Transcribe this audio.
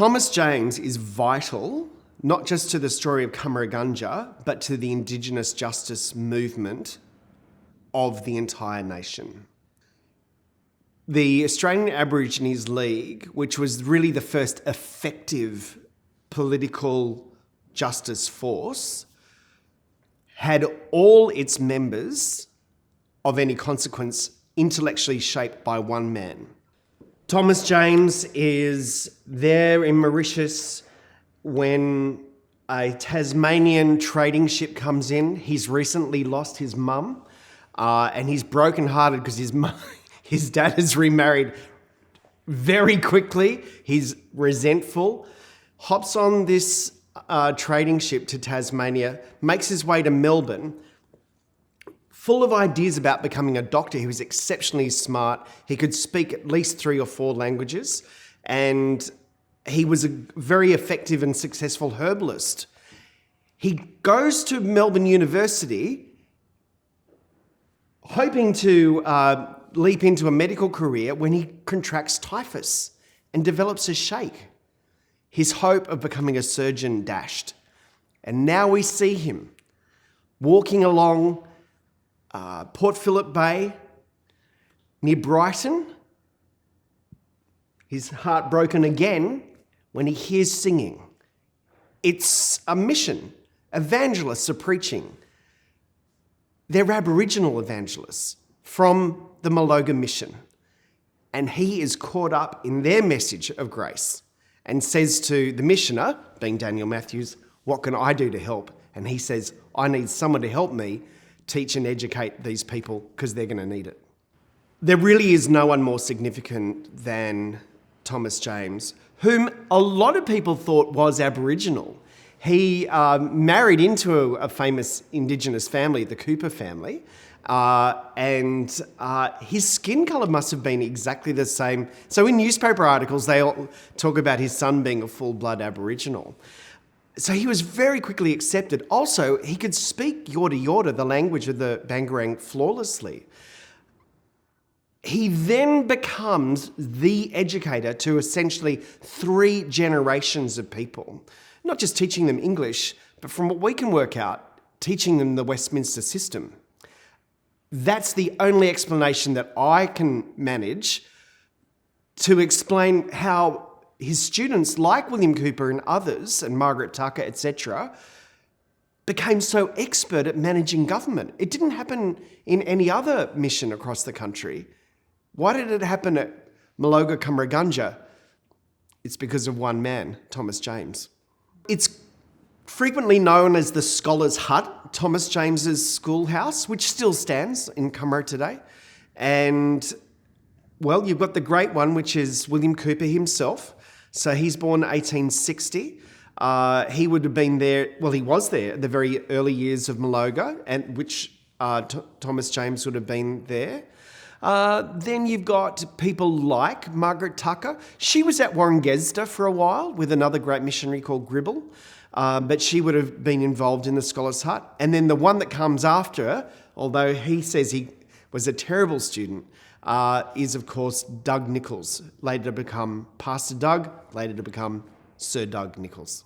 Thomas James is vital, not just to the story of Cummeragunja, but to the Indigenous justice movement of the entire nation. The Australian Aborigines League, which was really the first effective political justice force, had all its members of any consequence intellectually shaped by one man. Thomas James is there in Mauritius when a Tasmanian trading ship comes in. He's recently lost his mum, and he's brokenhearted because his dad has remarried very quickly. He's resentful, hops on this trading ship to Tasmania, makes his way to Melbourne, full of ideas about becoming a doctor. He was exceptionally smart. He could speak at least 3 or 4 languages, and he was a very effective and successful herbalist. He goes to Melbourne University hoping to leap into a medical career when he contracts typhus and develops a shake. His hope of becoming a surgeon dashed. And now we see him walking along Port Phillip Bay near Brighton. His heart broken again when he hears singing. It's a mission. Evangelists are preaching. They're Aboriginal evangelists from the Maloga mission. And he is caught up in their message of grace and says to the missioner, being Daniel Matthews, "What can I do to help?" And he says, "I need someone to help me teach and educate these people because they're going to need it." There really is no one more significant than Thomas James, whom a lot of people thought was Aboriginal. He married into a famous Indigenous family, the Cooper family, and his skin colour must have been exactly the same. So in newspaper articles, they all talk about his son being a full-blood Aboriginal. So he was very quickly accepted. Also, he could speak Yorta Yorta, the language of the Bangarang, flawlessly. He then becomes the educator to essentially 3 generations of people, not just teaching them English, but from what we can work out, teaching them the Westminster system. That's the only explanation that I can manage to explain how his students, like William Cooper and others, and Margaret Tucker, etc., became so expert at managing government. It didn't happen in any other mission across the country. Why did it happen at Maloga Cummeragunja? It's because of one man, Thomas James. It's frequently known as the Scholar's Hut, Thomas James's schoolhouse, which still stands in Cummera today. And, well, you've got the great one, which is William Cooper himself. So he's born 1860. He would have been there, well, he was there at the very early years of Maloga, and which Thomas James would have been there. Then you've got people like Margaret Tucker. She was at Warringezda for a while with another great missionary called Gribble, but she would have been involved in the Scholar's Hut. And then the one that comes after her, although he says he was a terrible student, is, of course, Doug Nicholls, later to become Pastor Doug, later to become Sir Doug Nicholls.